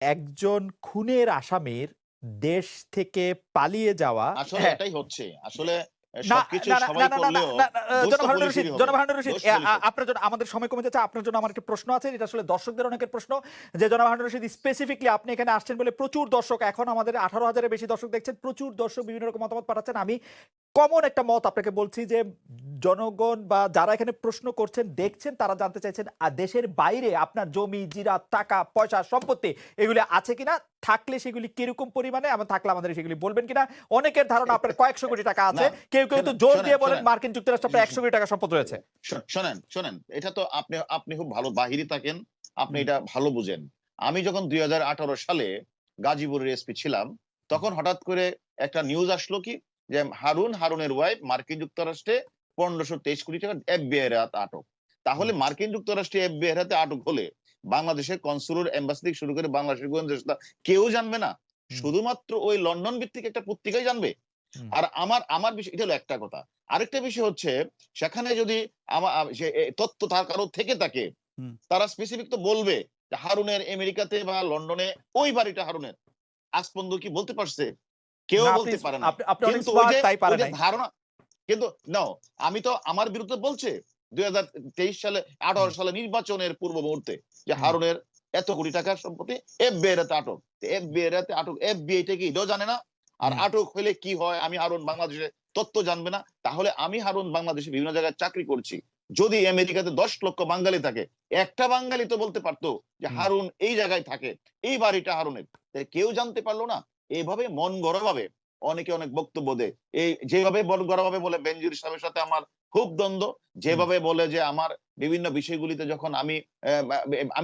একজন খুনের আসামির দেশ থেকে পালিয়ে যাওয়া। আসলে হ্যাঁ। এটাই হচ্ছে। আসলে না, সবকিছু না, না, না, সবাই না, না, না, করলেও না, না, দোষ জনাব তো হারুনুর রশিদ, পুলিশেরই হবে। জনাব হারুনুর রশিদ, দোষ পুলিশের। আপনার জন্য আমাদের সময় কমে যাচ্ছে। আপনার জন্য আমার একটা প্রশ্ন আছে। এটা আসলে দর্শকদের অনেকের প্রশ্ন যে জনাব হারুনুর রশিদ স্পেসিফিকলি আপনি এখানে আসছেন বলে প্রচুর দর্শক, এখন আমাদের 18,000-এর বেশি দর্শক দেখছেন। প্রচুর দর্শক বিভিন্ন রকম মতামত পাঠাচ্ছেন। আমি কমন একটা মত আপনাকে বলছি যে জনগণ বা যারা এখানে প্রশ্ন করছেন দেখছেন তারা জানতে চাইছেন দেশের বাইরে আপনার জমি জিরাত টাকা পয়সা সম্পত্তি এগুলি আছে কিনা, থাকলে সেগুলি কিরকম পরিমাণে, এবং থাকলে আমাদের সেগুলি বলবেন কিনা। অনেকের ধারণা আপনার কয়েকশো কোটি টাকা আছে, না, কেউ কেউ তো শোনেন, জোর শোনেন, দিয়ে বলেন শোনেন। মার্কিন যুক্তরাষ্ট্র আপনার 100 কোটি টাকা সম্পদ রয়েছে। শোনেন, শোনেন। এটা তো আপনি আপনি খুব ভালো বাহিরে থাকেন। আপনি হুম, এটা ভালো বুঝেন। আমি যখন ২০১৮ সালে গাজীপুরের এসপি ছিলাম, হুম, তখন হঠাৎ করে একটা নিউজ আসলো কি যে হারুনের ওয়াইফ মার্কিন যুক্তরাষ্ট্রে ১৫২৩ কোটি টাকা এফবিআই এর হাতে আটক। হুম, তাহলে মার্কিন যুক্তরাষ্ট্রে এফবিআই এর হাতে আটক হলে বাংলাদেশের কনসুলার এম্বাসি থেকে শুরু করে বাংলাদেশের গোয়েন্দা সংস্থা কেউ জানবে না। হুম, শুধুমাত্র ওই লন্ডন ভিত্তিক একটা পত্রিকাই জানবে। হুম, আর আমার আমার বিষয় এটা হলো একটা কথা। আরেকটা বিষয় হচ্ছে সেখানে যদি সে তথ্য তার কারো থেকে থাকে, হুম। তারা স্পেসিফিক তো বলবে যে হারুনের আমেরিকাতে বা লন্ডনে ওই বাড়িটা হারুনের। আজ পর্যন্ত কি বলতে পারছে? কেউ না, আপনি বলতে পারে নাই। আপনি অনেক কিন্তু ওই স্মার্ট যে তাই ওই পারে যে নাই। ধারণা, কিন্তু নাও, আমি তো আমার বিরুদ্ধে বলছে ২০২৩ সালে হুম, ১৮ সালে নির্বাচনের পূর্ব মুহূর্তে যে হুম, হারুনের এত কোটি টাকার সম্পত্তি এফবিআই এর হাতে আটক। এফবিআই এর হাতে আটক, এফবিআই টা কি এটাও জানে না। আর হুম, আটক হলে কি হয়, আমি হারুন বাংলাদেশে তথ্য জানবে না। তাহলে আমি হারুন বাংলাদেশে বিভিন্ন জায়গায় চাকরি করছি। যদি আমেরিকাতে ১০ লক্ষ বাঙালি থাকে, একটা বাঙালি তো বলতে পারতো যে হুম, হারুন এই জায়গায় থাকে, এই বাড়িটা হারুনের। তাই কেউ জানতে পারলো না। এভাবে মন গড়া ভাবে অনেকে অনেক বক্তব্য দেয়। এই যেভাবে মন গড়া ভাবে বলে বেনজির সাহেবের সাথে আমার খুব দ্বন্দ্ব। হুম, যেভাবে বলে যে আমার বিভিন্ন বিষয়গুলিতে যখন আমি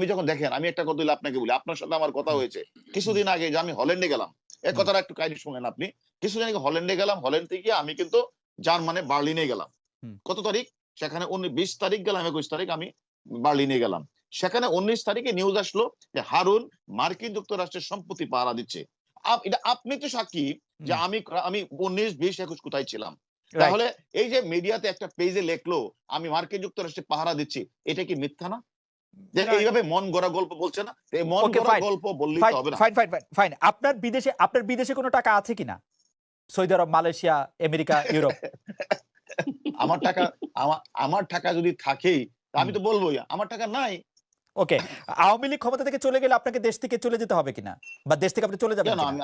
যখন দেখেন, আমি একটা কথা বলি আপনাকে বলি, আপনার সাথে আমার কথা হুম, হয়েছে হুম, কিছুদিন আগে যে আমি হল্যান্ডে গেলাম। এই হুম, কথাটা একটু কাইন্ডলি শুনেন আপনি। কিছুদিন আগে হল্যান্ডে গেলাম। হল্যান্ড থেকে আমি কিন্তু জার্মানে বার্লিনে গেলাম। হুম, কত তারিখ? সেখানে ২০ তারিখ গেলাম, ২১ তারিখ আমি বার্লিনে গেলাম। সেখানে ১৯ তারিখে নিউজ আসলো যে হারুন মার্কিন যুক্তরাষ্ট্রের সম্পত্তি পাহারা দিচ্ছে। এটা আপনি তো সাক্ষী যে হুম, আমি আমি ১৯, ২০, ২১ কোথায় ছিলাম। রাইট। তাহলে এই যে মিডিয়াতে একটা পেজে লেখলো আমি মার্কিন যুক্তরাষ্ট্রে পাহারা দিচ্ছি, এটা কি মিথ্যা না? যে না, এইভাবে মন গড়া গল্প বলছে না? তো এই মন ওকে, গড়া ফাইন, গল্প বললেই তো ফাইন, হবে না। Fine, fine, fine, fine. আপনার বিদেশে কোনো টাকা আছে কিনা? সৌদি আরব, মালয়েশিয়া, আমেরিকা, ইউরোপ? আমার টাকা আমার টাকা যদি থাকেই, তা হুম, আমি তো বলবোই আমার টাকা নাই। ওকে। আওয়ামী লীগ ক্ষমতা থেকে চলে গেলে আপনাকে দেশ থেকে চলে যেতে হবে কিনা? বা দেশ থেকে আপনি চলে যাবেন কেন কিনা? আমি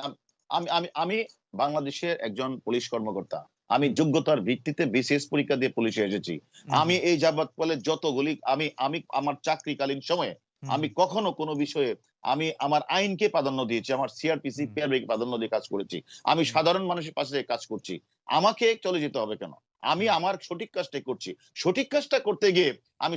আমি আমি আমি বাংলাদেশের একজন পুলিশ কর্মকর্তা। আমি হুম, যোগ্যতার ভিত্তিতে বিসিএস পরীক্ষা দিয়ে পুলিশে এসেছি। হুম, আমি হুম, এই যাবৎ ফলে যতগুলি আমি আমি আমার চাকরিকালীন সময়ে হুম, আমি হুম, কখনো কোনো বিষয়ে আমি আমার আইনকে প্রাধান্য দিয়েছি। আমার সিআরপিসি, হুম, পিআরবি কে প্রাধান্য দিয়ে কাজ করেছি। আমি হুম, সাধারণ মানুষের পাশে থেকে কাজ করছি। আমাকে চলে যেতে হবে কেন? আমি হুম, আমার সঠিক কাজটাই করছি। সঠিক কাজটা করতে গিয়ে আমি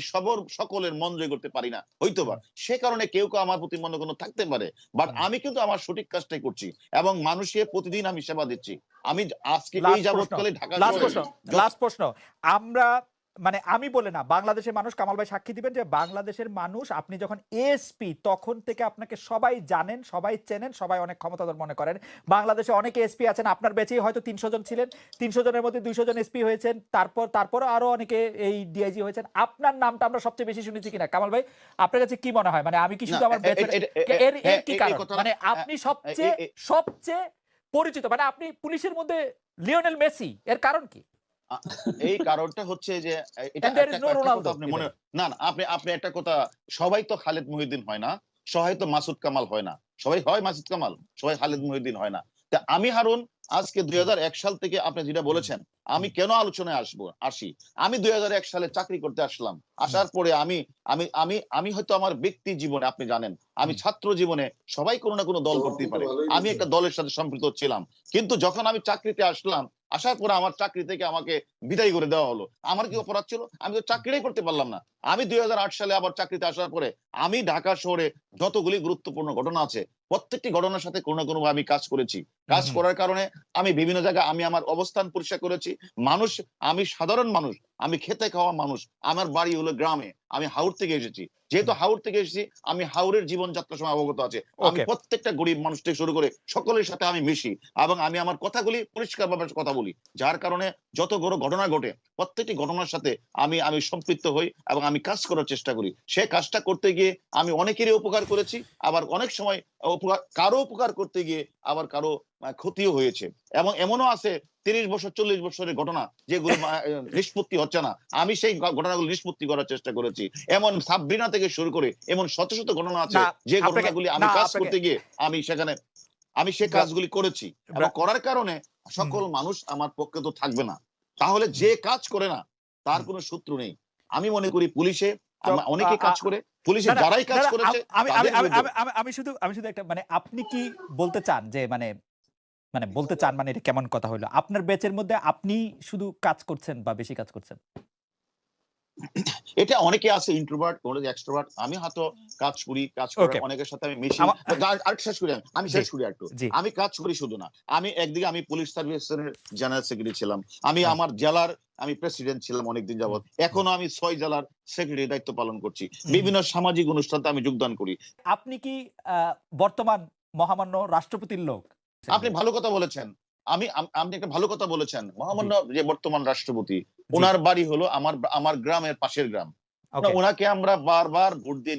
সকলের মন জয় করতে পারি না। হয়তোবা। হুম। সে কারণে কেউ আমার প্রতি মনোক্ষুণ্ণ থাকতে পারে। বাট হুম। আমি কিন্তু আমার সঠিক কাজটাই করছি এবং মানুষকে প্রতিদিন আমি সেবা দিচ্ছি। আমি আজকে এই লাস্ট প্রশ্ন, যাবৎকালে ঢাকা লাস্ট শহরে প্রশ্ন, যত লাস্ট প্রশ্ন। আমরা, মানে আমি বলে না, বাংলাদেশের মানুষ, কামাল ভাই সাক্ষী দিবেন যে বাংলাদেশের মানুষ আপনি যখন এএসপি তখন থেকে আপনাকে সবাই জানেন, সবাই চেনেন, সবাই অনেক ক্ষমতাধর মনে করেন। বাংলাদেশে অনেক এসপি আছেন, আপনার ব্যাচেই হয়তো ৩০০ জন ছিলেন। ৩০০ জনের মধ্যে ২০০ জন এসপি হয়েছেন। তারপরও আরো অনেকে এই ডিআইজি হয়েছেন। আপনার নামটা আমরা সবচেয়ে বেশি শুনেছি কিনা? কামাল ভাই, আপনার কাছে কি মনে হয়? মানে আমি কি না শুধু আমার ব্যাচের, এর এর হ্যাঁ, কি এই কারণ? কথাটা মানে আ আপনি এ সবচেয়ে এ সবচেয়ে পরিচিত, মানে আপনি পুলিশের মধ্যে লিওনেল মেসি, এর কারণ কি? আ এই কারণটা হচ্ছে যে এটা And there একটা is no একটা কথা Ronaldo আপনি মনে even. না, না আপনি আপনি একটা কথা, সবাই তো খালেদ মহিউদ্দিন হয় না। সবাই তো মাসুদ কামাল হয় না। সবাই হয় মাসুদ কামাল, সবাই খালেদ হুম, মহিউদ্দিন হয় না। তা আমি হারুন আজকে হুম, ২০০১ সাল থেকে আপনি যেটা হুম, বলেছেন, আমি হুম, কেন আলোচনায় আসি। আমি ২০০১ সালে চাকরি করতে আসলাম। হুম, আসার পরে আমি আমি আমি আমি হয়তো আমার ব্যক্তি জীবনে আপনি জানেন, আমি হুম, ছাত্র জীবনে সবাই কোনো না কোনো দল করতেই পারে। আমি একটা দলের সাথে সম্পৃক্ত ছিলাম। কিন্তু যখন আমি চাকরিতে আসলাম, আসার পরে আমার চাকরি থেকে আমাকে বিদায় করে দেওয়া হলো। আমার কি হুম, অপরাধ ছিল? আমি তো চাকরিটাই করতে পারলাম না। আমি ২০০৮ সালে আবার চাকরিতে আসার পরে আমি ঢাকা শহরে যতগুলি গুরুত্বপূর্ণ ঘটনা আছে, প্রত্যেকটি ঘটনার সাথে কোনো না কোনোভাবে আমি কাজ করেছি। হুম, কাজ হুম, করার কারণে আমি বিভিন্ন জায়গায় আমি আমার অবস্থান পরিষ্কার করেছি। মানুষ, আমি সাধারণ মানুষ, আমি খেতে খাওয়া মানুষ। আমার বাড়ি হলো গ্রামে। আমি হাওর থেকে এসেছি। যেহেতু হুম। হাওর থেকে এসেছি, আমি হাওরের জীবনযাত্রার সময় অবগত আছে। আমি ওকে। প্রত্যেকটা গরিব মানুষ থেকে শুরু করে সকলের সাথে আমি মিশি এবং আমি আমার কথাগুলি পরিষ্কারভাবে কথা বলি। যার কারণে যত বড় ঘটনা ঘটে, প্রত্যেকটি ঘটনার সাথে আমি আমি সম্পৃক্ত হই এবং আমি কাজ করার চেষ্টা করি। সে কাজটা করতে গিয়ে আমি অনেকেরই উপকার করেছি, আবার অনেক সময় কারো উপকার করতে গিয়ে আবার কারো ক্ষতিও হয়েছে, এবং এমনও আছে 30 বছর 40 বছরের ঘটনা যেগুলো নিষ্পত্তি হচ্ছে না, আমি সেই ঘটনাগুলো নিষ্পত্তি করার চেষ্টা করেছি। এমন সাবরিনা থেকে শুরু করে এমন শত শত ঘটনা আছে না যে আপনাকে ঘটনাগুলি আমি না কাজ আপনাকে করতে গিয়ে আমি সেই কাজগুলি করেছি, এবং করার কারণে সকল মানুষ আমার পক্ষে তো থাকবে না। তাহলে যে কাজ করে না তার কোনো শত্রু নেই। আমি মনে করি পুলিশে অনেকে কাজ করে, পুলিশে না না যারাই কাজ না, করেছে আমি আমি তাদের আমি বিরুদ্ধে। আমি আমি শুধু একটা মানে আপনি কি বলতে চান যে মানে মানে বলতে চান মানে এটা কেমন কথা হলো? আপনার ব্যাচের মধ্যে আপনি শুধু কাজ করছেন বা বেশি কাজ করছেন? এটা অনেকে আছে ইন্ট্রোভার্ট, অনেকে এক্সট্রোভার্ট। আমি হয়তো কাজ করি, কাজ করার ওকে। অনেকের সাথে আমি মিশি। আমা আরেকটু শেষ করি আমি জি, শেষ করি আরেকটু। জি। আমি কাজ করি শুধু না। আমি একদিকে আমি পুলিশ সার্ভিসের জেনারেল সেক্রেটারি ছিলাম। আমি হ্যাঁ। আমার জেলার প্রেসিডেন্ট ছিলাম অনেকদিন হুম, যাবৎ। হুম, এখনো আমি 6 জেলার সেক্রেটারি দায়িত্ব পালন করছি। হুম। বিভিন্ন সামাজিক অনুষ্ঠানে আমি যোগদান করি। আপনি কি আ বর্তমান মহামান্য রাষ্ট্রপতির লোক? আপনি ভালো কথা বলেছেন। আপনি একটা ভালো কথা বলেছেন। জি, মহামান্য যে বর্তমান রাষ্ট্রপতি, জি। উনার বাড়ি হলো আমার গ্রামের পাশের গ্রাম। ওকে। উনাকে আমরা বারবার ভোট দিয়ে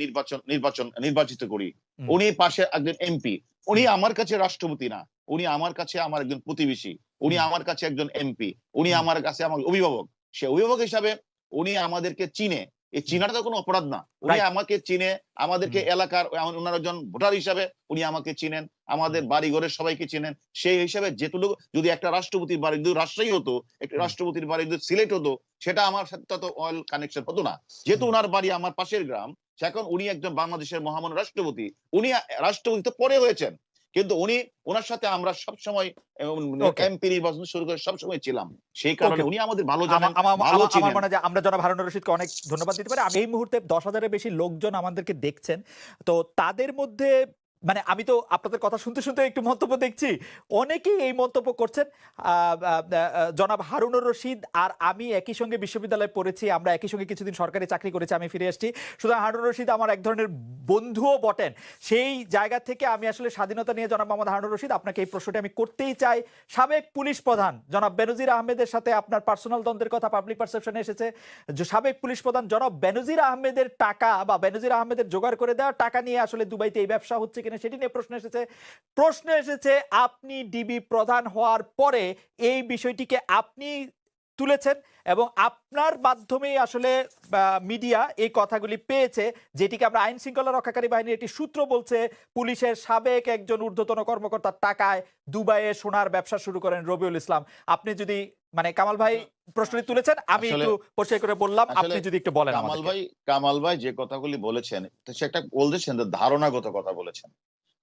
নির্বাচিত করি। হুম, উনি পাশে একজন এমপি। উনি হুম, আমার কাছে রাষ্ট্রপতি না। উনি আমার কাছে আমার একজন প্রতিবেশী। উনি হুম, আমার কাছে একজন এমপি। উনি হুম, আমার কাছে আমার অভিভাবক। সে অভিভাবক হিসাবে উনি আমাদেরকে চিনে। এই হুম। চিনাটা তো কোনো অপরাধ না। উনি রাইট। আমাকে চিনে, আমাদেরকে হুম, এলাকার উনার একজন ভোটার হিসাবে উনি আমাকে চিনেন। হুম, আমাদের বাড়িঘরের সবাইকে চিনেন। সেই হিসাবে যেটুকু যদি একটা রাষ্ট্রপতির বাড়ি যদি রাজশাহী হতো, একটা হুম, রাষ্ট্রপতির বাড়ি যদি সিলেট হতো, সেটা আমার সাথে তো অয়েল কানেকশন হতো না। যেহেতু হুম। উনার বাড়ি আমার পাশের গ্রাম, এখন উনি একজন বাংলাদেশের মহামান্য রাষ্ট্রপতি। উনি রাষ্ট্রপতি তো পরে হয়েছেন। কিন্তু উনার সাথে আমরা সবসময় ওকে, এমপি নির্বাচন শুরু করে সবসময় ছিলাম। সেই কারণে ওকে। উনি আমাদের ভালো আমা জানেন, আমা ভালো আমার চিনেন। মনে হয় যে আমরা জনাব হারুনুর রশিদকে অনেক ধন্যবাদ দিতে পারি। এই মুহূর্তে ১০,০০০ এর বেশি লোকজন আমাদেরকে দেখছেন। তো তাদের মধ্যে মানে আমি তো আপনাদের কথা শুনতে একটু মন্তব্য দেখছি। অনেকেই এই মন্তব্য করছেন। আ আ জনাব হারুনুর রশিদ আর আমি একই সঙ্গে বিশ্ববিদ্যালয়ে পড়েছি। আমরা একই সঙ্গে কিছুদিন সরকারি চাকরি করেছি। আমি ফিরে এসেছি। সুতরাং হারুনুর রশিদ আমার এক ধরনের বন্ধুও বটেন। সেই জায়গা থেকে আমি আসলে স্বাধীনতা নিয়ে জনাব মোহাম্মদ হারুনুর রশিদ আপনাকে এই প্রশ্নটি আমি করতেই চাই। সাবেক পুলিশ প্রধান জনাব বেনজির আহমেদের সাথে আপনার পার্সোনাল দ্বন্দ্বের কথা পাবলিক পারসেপশনে এসেছে। যে সাবেক পুলিশ প্রধান জনাব বেনজির আহমেদের টাকা বা বেনজির আহমেদের জোগাড় করে দেওয়া টাকা নিয়ে আসলে দুবাইতে এই ব্যবসা হচ্ছে কিনা সেটি নিয়ে প্রশ্ন এসেছে আপনি ডিবি প্রধান হওয়ার পরে এই বিষয়টিকে আপনি তুলেছেন এবং আপনার মাধ্যমেই আসলে মিডিয়া এই কথাগুলি পেয়েছে, যেটিকে আমরা আইন শৃঙ্খলা রক্ষাকারী বাহিনীর একটি সূত্র বলছে পুলিশের সাবেক একজন ঊর্ধ্বতন কর্মকর্তার টাকায় দুবাইয়ে সোনার ব্যবসা শুরু করেন রবিউল ইসলাম। আপনি যদি মানে কামাল ভাই প্রশ্নটি তুলেছেন, আমি আসলে একটু পরিষ্কার করে বললাম, আসলে আপনি যদি একটু বলেন কামাল আমাদেরকে। ভাই কামাল ভাই যে কথাগুলি বলেছেন, তো সে একটা বলতেছেন যে ধারণাগত কথা বলেছেন।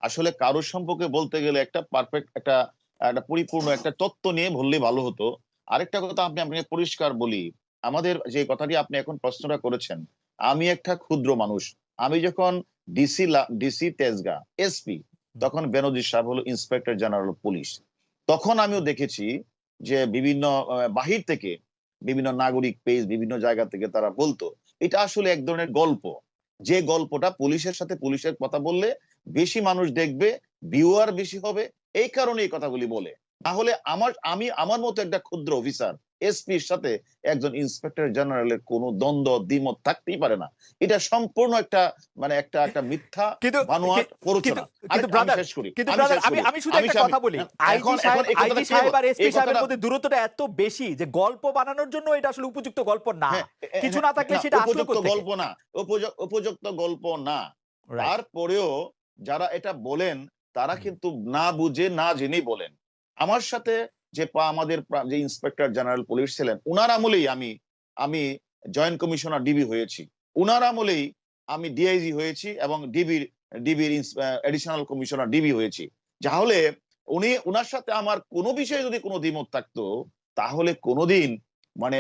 আসলে কারোর সম্পর্কে বলতে গেলে একটা পারফেক্ট একটা একটা পরিপূর্ণ একটা তত্ত্ব নিয়ে বললে ভালো হতো। আরেকটা কথা আপনাকে পরিষ্কার বলি, আমাদের যে কথাটি আপনি এখন প্রশ্নটা করেছেন, আমি একটা ক্ষুদ্র মানুষ। আমি যখন ডিসি তেজগাঁ এসপি, হুম, তখন বেনজির সাহেব হলো ইন্সপেক্টর জেনারেল অফ পুলিশ। তখন আমিও দেখেছি যে বিভিন্ন বাহির থেকে বিভিন্ন নাগরিক পেজ বিভিন্ন জায়গা থেকে তারা বলতো এটা আসলে এক ধরনের গল্প, যে গল্পটা পুলিশের সাথে পুলিশের কথা বললে বেশি মানুষ দেখবে, ভিউয়ার বেশি হবে, এই কারণে এই কথাগুলি বলে। তাহলে আমার মতো একটা ক্ষুদ্র অফিসার এসপির সাথে একজন ইন্সপেক্টর জেনারেলের কোনো দ্বন্দ্ব দ্বিমত থাকতেই পারে না। এটা সম্পূর্ণ একটা একটা একটা মিথ্যা কিন্তু বানোয়াট কিন্তু প্ররোচনা। কিন্তু আমি ব্রাদার শেষ করি কিন্তু আমি ব্রাদার শেষ আমি করি আমি শুধু আমি একটা আমি কথা বলি। এখন এখন এই আইজি কথাটা সাহেব আর এসপি এই সাহেবের কথাটা মধ্যে দূরত্বটা এত বেশি যে গল্প বানানোর জন্য এটা আসলে উপযুক্ত গল্প না। হ্যাঁ, কিছু না থাকলে না সেটা আসলো উপযুক্ত কোত্থেকে? গল্প না, উপযুক্ত গল্প না। রাইট। তারপরেও যারা এটা বলেন তারা হুম, কিন্তু না বুঝে না জেনেই বলেন। আমার সাথে আমাদের যে ইন্সপেক্টর জেনারেল পুলিশ ছিলেন, উনার আমলেই আমি জয়েন্ট কমিশনার ডিবি হয়েছি। উনার আমলেই আমি ডিআইজি হয়েছি এবং ডিবির এডিশনাল কমিশনার ডিবি হয়েছি। তাহলে উনার সাথে আমার কোনো বিষয়ে যদি কোনো দ্বিমত থাকতো, তাহলে কোনোদিন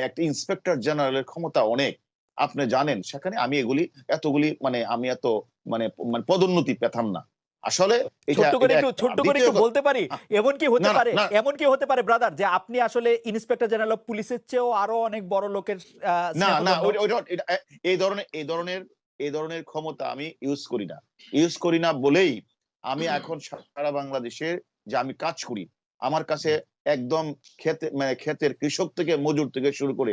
একটা ইন্সপেক্টর জেনারেলের ক্ষমতা অনেক। আপনি জানেন সেখানে আমি এতগুলি আমি এত মানে মানে পদোন্নতি পেতাম না। আসলে এটা ছোট্ট করে এটা একটু একটা। ছোট্ট আর করে দ্বিতীয় একটু বলতে পারি? আ এমন কি হতে না, না, পারে না, এমন কি হতে পারে ব্রাদার যে আপনি আসলে ইন্সপেক্টর জেনারেল অফ পুলিশের চেয়েও আরো অনেক বড় লোকের না, না, স্নেহধন্য? ওইটা এটা এই ধরনের ক্ষমতা আমি ইউজ করি না। ইউজ করি না বলেই আমি এখন সারা বাংলাদেশে যে আমি কাজ করি, আমার কাছে একদম ক্ষেতের কৃষক থেকে মজুর থেকে শুরু করে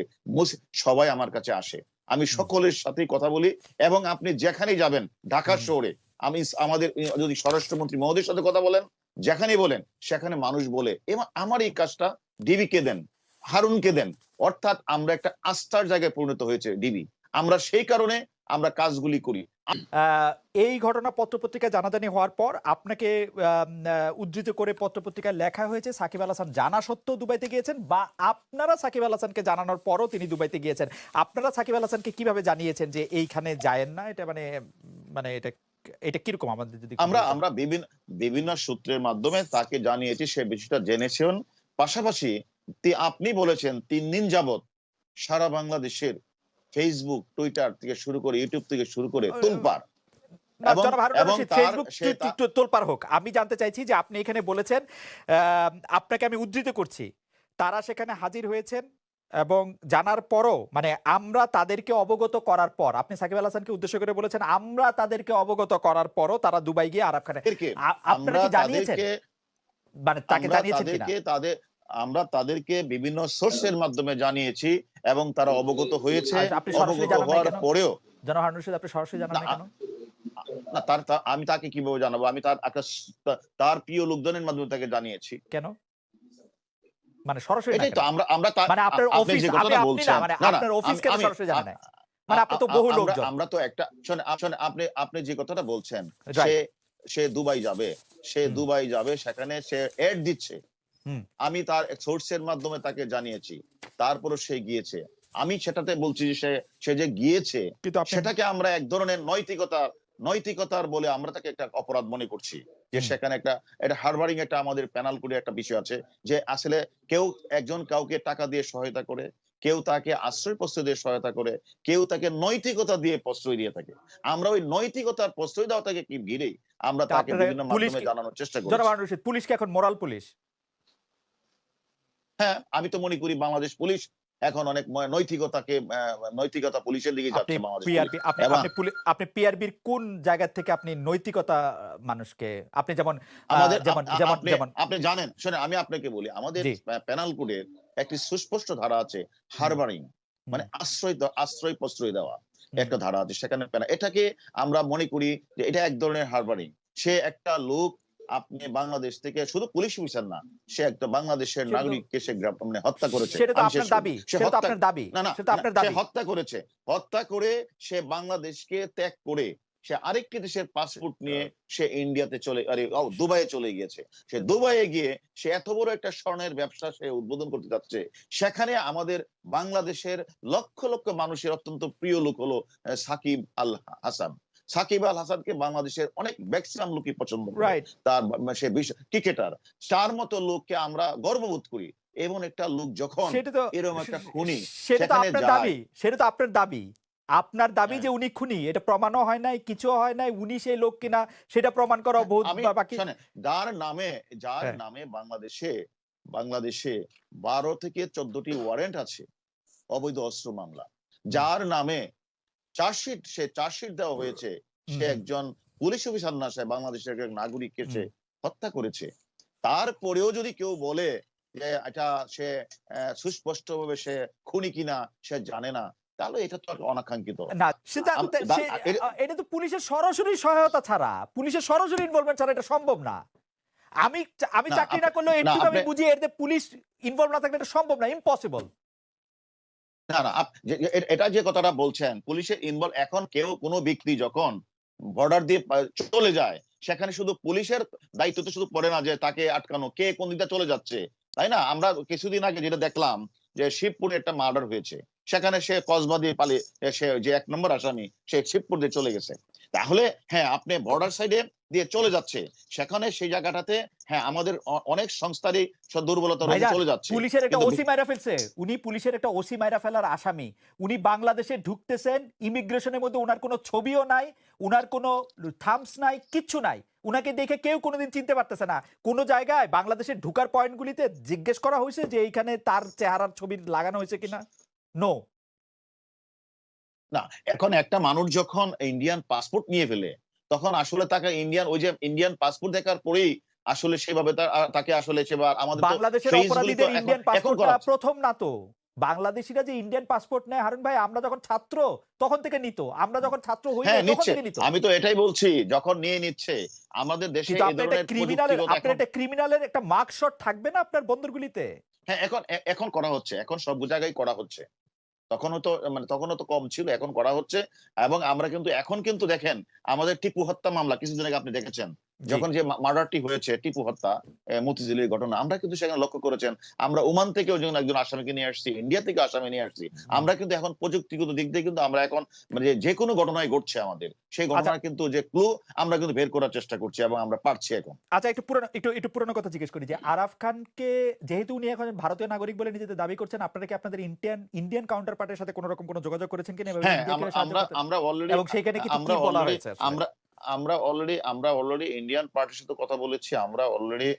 সবাই আমার কাছে আসে। আমি সকলের সাথেই কথা বলি এবং আপনি যেখানেই যাবেন ঢাকা হুম, শহরে আমি আমাদের যদি স্বরাষ্ট্রমন্ত্রী মহোদয়ের সাথে কথা বলেন, যেখানেই বলেন সেখানে মানুষ বলে এবং আমার এই কাজটা ডিবিকে দেন, হারুনকে দেন, অর্থাৎ আমরা একটা আস্থার জায়গায় পরিণত হয়েছে ডিবি। আমরা সেই কারণে আমরা কাজগুলি করি। এই ঘটনা পত্রপত্রিকায় জানাজানি হওয়ার পর আপনাকে উদ্ধৃত করে পত্রপত্রিকায় লেখা হয়েছে সাকিব আল হাসান জানা সত্ত্বেও দুবাইতে গিয়েছেন, বা আপনারা সাকিব আল হাসানকে জানানোর পরও তিনি দুবাইতে গিয়েছেন। আপনারা সাকিব আল হাসানকে কিভাবে জানিয়েছেন যে এইখানে যায়েন না? এটা মানে মানে এটা এটা কিরকম আমাদের যদি আমরা আমরা বিভিন্ন সূত্রের মাধ্যমে তাকে জানিয়েছি, সে বিষয়টা জেনেছেন। পাশাপাশি আপনি বলেছেন 3 দিন যাবত সারা বাংলাদেশের ফেসবুক, টুইটার থেকে শুরু করে ইউটিউব থেকে শুরু করে তোলপাড়। তোলপাড় হোক, আমি জানতে চাইছি যে আপনি এখানে বলেছেন, আপনাকে আমি উদ্ধৃত করছি, তারা সেখানে হাজির হয়েছেন এবং জানার পরও মানে আমরা তাদেরকে অবগত করার পর, আপনি সাকিব আল হাসানকে উদ্দেশ্য করে বলেছেন আমরা তাদেরকে অবগত করার পরও তারা দুবাই গিয়ে আরব খানে, আপনারা কি জানিয়েছেন? মানে তাকে জানিয়েছেন কিনা? আমরা তাদেরকে বিভিন্ন সোর্সের মাধ্যমে জানিয়েছি এবং তারা অবগত হয়েছে। আপনি সরাসরি জানান হওয়ার কেন? পরেও জনাব হারুন রশিদ, আপনি সরাসরি জানান কেন? না, আমি তাকে কিভাবে জানাবো? আমি তার প্রিয় লোকজনের মাধ্যমে তাকে জানিয়েছি। কেন? মানে সরাসরি এটাই তো আমরা মানে আপনার অফিস, যে কথাটা বলছেন, মানে আপনার অফিস কেন সরাসরি জানা নাই? মানে আপনি তো বহু লোকজন। আমরা তো একটা শুনে আপনি যে কথাটা বলছেন, সে দুবাই যাবে, সেখানে সে এড দিচ্ছে। আমি তার সোর্সের মাধ্যমে তাকে জানিয়েছি, তারপরও সে গিয়েছে। আমি সেটাতে বলছি যে সে যে গিয়েছে সেটাকে আমরা এক ধরনের নৈতিকতার বলে আমরা তাকে একটা অপরাধ মনে করছি। যে সেখানে একটা হারবারিং একটা আমাদের পেনাল কোডে একটা বিষয় আছে যে আসলে কেউ একজন কাউকে টাকা দিয়ে সহায়তা করে, কেউ তাকে আশ্রয় প্রশ্রয় দিয়ে সহায়তা করে, কেউ তাকে নৈতিকতা দিয়ে প্রশ্রয় দিয়ে থাকে। আমরা ওই নৈতিকতার প্রশ্রয় দেওয়া তাকে কি ঘিরে আমরা তাকে বিভিন্ন মাধ্যমে জানানোর চেষ্টা করি। জনাব হারুন রশিদ, পুলিশ কি এখন মোরাল পুলিশ? হ্যাঁ, আমি তো মনে করি বাংলাদেশ পুলিশ এখন অনেক নৈতিকতা পুলিশের দিকে যাচ্ছে বাংলাদেশ। আপনি পিআরবির কোন জায়গা থেকে আপনি নৈতিকতা মানুষকে, আপনি যেমন আপনি জানেন, শুনেন আমি আপনাকে বলি, আমাদের পেনাল কোডের একটি সুস্পষ্ট ধারা আছে, হারবারিং মানে আশ্রয় প্রশ্রয় দেওয়া একটা ধারা আছে সেখানে। এটাকে আমরা মনে করি যে এটা এক ধরনের হারবারিং। সে একটা লোক, আপনি বাংলাদেশ থেকে শুধু পুলিশ অফিসার না, সে একটা বাংলাদেশের নাগরিককে সে হত্যা করেছে। হত্যা করে সে বাংলাদেশকে ত্যাগ করে সে আরেকটি দেশের পাসপোর্ট নিয়ে সে ইন্ডিয়াতে দুবাইয়ে চলে গিয়েছে। সে দুবাইয়ে গিয়ে সে এত বড় একটা স্বর্ণের ব্যবসা সে উদ্বোধন করতে যাচ্ছে। সেখানে আমাদের বাংলাদেশের লক্ষ লক্ষ মানুষের অত্যন্ত প্রিয় লোক হলো সাকিব আল হাসান। সাকিব আল হাসানকে বাংলাদেশের অনেক ম্যাক্সিমাম লোকই পছন্দ করে। তার সে ক্রিকেটার, তার মতো লোককে আমরা গর্ববোধ করি। এমন একটা লোক যখন এরকম একটা খুনি, সেটা তো আপনার দাবি, আপনার দাবি যে উনি খুনি, এটা প্রমাণও হয় নাই, কিছু হয় নাই, উনি সেই লোক কিনা সেটা প্রমাণ করা বহুত বাকি। যার নামে বাংলাদেশে 12 থেকে 14টি ওয়ারেন্ট আছে অবৈধ অস্ত্র মামলা, যার নামে চার্জশিট দেওয়া হয়েছে, সে একজন পুলিশ অফিসার না, সে বাংলাদেশের এক নাগরিককে সে হত্যা করেছে। তারপরেও যদি কেউ বলে যে এটা সে সুস্পষ্টভাবে সে খুনি কিনা সে জানে না, তাহলে এটা তো অনাকাঙ্ক্ষিত না। এটা তো পুলিশের সরাসরি সহায়তা ছাড়া, পুলিশের সরাসরি ইনভলভমেন্ট ছাড়া এটা সম্ভব না। আমি চাকরি না করলেও একটু আমি বুঝি এর পুলিশ ইনভলভ না থাকলে এটা সম্ভব না, ইম্পসিবল। না, এটা যে কথাটা বলছেন পুলিশের ইনভলভ, এখন কেউ কোনো ব্যক্তি যখন বর্ডার দিয়ে চলে যায় সেখানে শুধু পুলিশের দায়িত্ব তো শুধু পড়ে না যে তাকে আটকানো, কে কোন দিকটা চলে যাচ্ছে, তাই না? আমরা কিছুদিন আগে যেটা দেখলাম যে শিবপুরে একটা মার্ডার হয়েছে, সেখানে সে কসবা দিয়ে পালিয়ে, সে যে 1 নম্বর আসামি সে শিবপুর দিয়ে চলে গেছে। তাহলে হ্যাঁ, আপনি বর্ডার সাইডে দিয়ে চলে যাচ্ছে, সেখানে সেই জায়গাটাতে হ্যাঁ আমাদের অনেক সংস্থারই দুর্বলতা রয়েছে, চলে যাচ্ছে। পুলিশের একটা ওসি মাইরা ফেলছে, উনি পুলিশের একটা ওসি মাইরা ফেলার আসামি, উনি বাংলাদেশে ঢুকতেছেন, ইমিগ্রেশনের মধ্যে উনার কোনো ছবিও নাই, উনার কোনো থামস নাই, কিচ্ছু নাই, উনাকে দেখে কেউ কোনোদিন চিনতে পারতেছে না। কোন জায়গায় বাংলাদেশের ঢুকার পয়েন্টগুলিতে জিজ্ঞেস করা হয়েছে যে এইখানে তার চেহারার ছবি লাগানো হয়েছে কিনা? নো। না, এখন একটা মানুষ যখন ইন্ডিয়ান পাসপোর্ট নিয়ে ফেলে তখন আসলে তাকে ইন্ডিয়ান পাসপোর্ট দেখার পরেই আসলে সেভাবে তাকে আসলে সেবার আমাদের বাংলাদেশের অপরাধীদের ইন্ডিয়ান পাসপোর্টটা প্রথম না তো, বাংলাদেশিরা যে ইন্ডিয়ান পাসপোর্ট নেয় হারুন ভাই, আমরা যখন ছাত্র তখন থেকে নিত, আমরা যখন ছাত্র হই হ্যাঁ তখন নিচ্ছে, থেকে নিত। আমি তো এটাই বলছি, যখন নিয়ে নিচ্ছে আমাদের দেশে কিন্তু এই আপনার একটা ধরনের ক্রিমিনালের প্রযুক্তিগত এখন একটা ক্রিমিনালের একটা মার্কশট থাকবে না আপনার বন্দরগুলিতে? হ্যাঁ এখন এখন করা হচ্ছে, এখন সব জায়গায় করা হচ্ছে। তখনও তো কম ছিল, এখন করা হচ্ছে। এবং আমরা কিন্তু এখন কিন্তু দেখেন আমাদের টিপু হত্যা মামলা কিছুদিন আগে আপনি দেখেছেন, জি। যখন যে মার্ডারটি হয়েছে টিপু হত্যা, মতিঝিলের ঘটনা, আমরা কিন্তু সেখানে লক্ষ্য করেছেন আমরা ওমান থেকেও একজন আসামিকে নিয়ে আসছি, ইন্ডিয়া থেকে আসামি নিয়ে আসছি। আমরা কিন্তু এখন প্রযুক্তিগত দিক দিয়ে কিন্তু আমরা এখন মানে যে কোনো ঘটনায় ঘটছে আমাদের সেই আচ্ছা ঘটনা কিন্তু যে ক্লু আমরা কিন্তু বের করার চেষ্টা করছি এবং আমরা পারছি এখন। আচ্ছা, একটু পুরনো কথা জিজ্ঞেস করি যে আরাফ খানকে, যেহেতু উনি এখন ভারতীয় নাগরিক বলে নিজেদের দাবি করছেন, আপনারা কি আপনাদের ইন্ডিয়ান কাউন্টার পার্টের সাথে কোনো রকম কোনো যোগাযোগ করেছেন কিনা এবং হ্যাঁ ইন্ডিয়াকে সাহায্য আমরা করতে, আমরা অলরেডি এবং সেইখানে কি আমরা বলা অলরেডি হয়েছে আসলে? আমরা আমরা অলরেডি ইন্ডিয়ান পার্টির সাথে কথা বলেছি। আমরা অলরেডি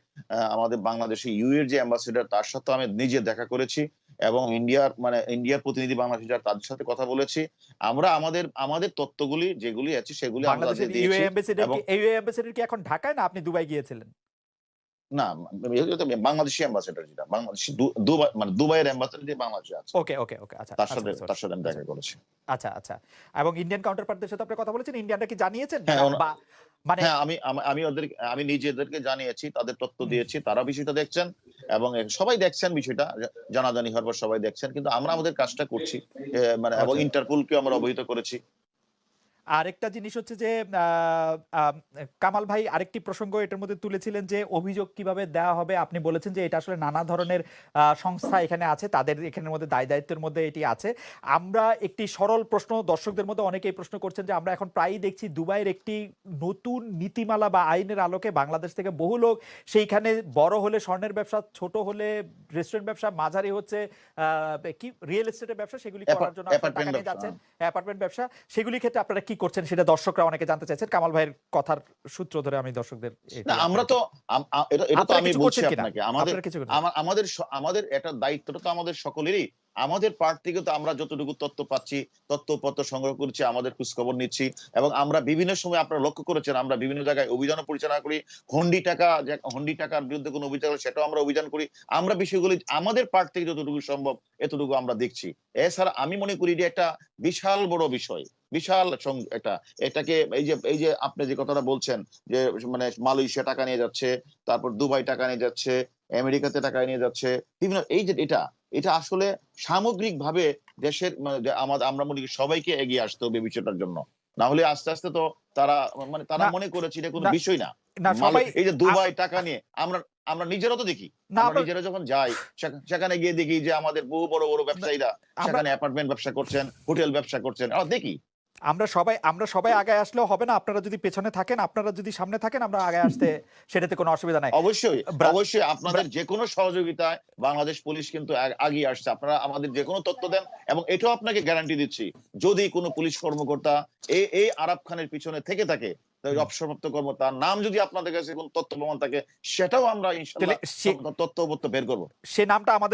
আমাদের বাংলাদেশে এর যে অ্যাম্বাসেডর তার সাথে আমি নিজে দেখা করেছি এবং ইন্ডিয়ার প্রতিনিধি বাংলাদেশে যারা তাদের সাথে কথা বলেছি। আমরা আমাদের তথ্যগুলি যেগুলি আছে সেগুলি আমরা বাংলাদেশের তাদের দিয়েছি। এবং ইউএ অ্যাম্বাসেডর কি এখন ঢাকায়, না আপনি দুবাই গিয়েছিলেন? না, বাংলাদেশি অ্যাম্বাসেডর যেটা বাংলাদেশি দুবাই দুবাইয়ের অ্যাম্বাসেডর যে বাংলাদেশে আছে ওকে ওকে ওকে, আচ্ছা তার আচ্ছা, সাথে sorry, তার সাথে আমি আচ্ছা দেখা করেছি। আচ্ছা আচ্ছা। এবং ইন্ডিয়ান কাউন্টার পার্টদের সাথে আপনি কথা বলেছেন, ইন্ডিয়ানরা কি জানিয়েছেন হ্যাঁ বা মানে হ্যাঁ আমি নিজেদেরকে জানিয়েছি, তাদের তথ্য দিয়েছি, তারা বিষয়টা দেখছেন এবং সবাই দেখছেন বিষয়টা, জানাজানি হওয়ার পর সবাই দেখছেন। কিন্তু আমরা আমাদের কাজটা করছি এবং আচ্ছা। ইন্টারপোলকে আমরা অবহিত করেছি। আরেকটা জিনিস হচ্ছে যে আহ, আহ, কামাল ভাই আরেকটি প্রসঙ্গ এটার মধ্যে তুলেছিলেন যে অভিযোগ কিভাবে দেওয়া হবে। আপনি বলেছেন যে এটা আসলে নানা ধরনের সংস্থা এখানে আছে, তাদের এখানের মধ্যে দায়িত্বের মধ্যে এটি আছে। আমরা একটি সরল প্রশ্ন, দর্শকদের মধ্যে অনেকেই প্রশ্ন করছেন যে আমরা এখন প্রায়ই দেখছি দুবাইয়ের একটি নতুন নীতিমালা বা আইনের আলোকে বাংলাদেশ থেকে বহু লোক সেইখানে বড় হলে স্বর্ণের ব্যবসা, ছোট হলে রেস্টুরেন্ট ব্যবসা, মাঝারি হচ্ছে কি রিয়েল এস্টেটের ব্যবসা, সেগুলি করার জন্য আসলে টাকা নিয়ে যাচ্ছেন, অ্যাপার্টমেন্ট ব্যবসা। সেগুলির ক্ষেত্রে আপনারা কি করছেন সেটা দর্শকরা অনেকে জানতে চাইছেন। কামাল ভাইয়ের কথার সূত্র ধরে আমি দর্শকদের না আমরা তো এটা তো আমি বলছি আপনাকে, আমাদের এটা দায়িত্বটা তো আমাদের সকলেরই। আমাদের পার্ট থেকে তো আমরা যতটুকু তথ্য পাচ্ছি, তথ্যপত্র সংগ্রহ করছি, আমাদের খোঁজ খবর নিচ্ছি এবং আমরা বিভিন্ন সময় আপনারা লক্ষ্য করেছেন আমরা বিভিন্ন জায়গায় অভিযানও পরিচালনা করি। হুন্ডি টাকার বিরুদ্ধে কোনো অভিযান হলে সেটাও আমরা অভিযান করি। আমরা বিষয়গুলি আমাদের পার্ট থেকে যতটুকু সম্ভব এতটুকু আমরা দেখছি। এছাড়া আমি মনে করি যে একটা বিশাল বড় বিষয়, বিশাল এটাকে এই যে আপনি যে কথাটা বলছেন যে মালয়েশিয়া টাকা নিয়ে যাচ্ছে, তারপর দুবাই টাকা নিয়ে যাচ্ছে, আমেরিকাতে টাকা নিয়ে যাচ্ছে, বিভিন্ন এই যে এটা আসলে সামগ্রিকভাবে দেশের আমরা মনে করি সবাইকে এগিয়ে আসতে হবে বিষয়টার জন্য। না হলে আস্তে আস্তে তো তারা মনে করেছে এটা কোনো বিষয় না। না সবাই এই যে দুবাই টাকা নিয়ে আমরা নিজেরাও তো দেখি, আমরা নিজেরা যখন যাই সেখানে গিয়ে দেখি যে আমাদের বহু বড় বড় ব্যবসায়ীরা সেখানে অ্যাপার্টমেন্ট ব্যবসা করছেন, হোটেল ব্যবসা করছেন, আমরা দেখি। আমরা সবাই আগে আসলেও হবে না, আপনারা যদি পেছনে থাকেন, আপনারা যদি সামনে থাকেন, আমরা আগে আসতে সেটাতে কোনো অসুবিধা নাই। অবশ্যই আপনাদের যে কোনো সহযোগিতায় বাংলাদেশ পুলিশ কিন্তু আগিয়ে আসছে। আপনারা আমাদের যে কোনো তথ্য দেন এবং এটাও আপনাকে গ্যারান্টি দিচ্ছি, যদি কোনো পুলিশ কর্মকর্তা এই আরাফ খানের পিছনে থেকে থাকে, অবসরপ্রাপ্ত কর্মকর্তার নাম যদি আপনাদের কাছে কোনো তথ্য প্রমাণ থাকে, সেটাও আমরা ইনশাআল্লাহ তথ্য বের করবো। সে নামটা আমাদের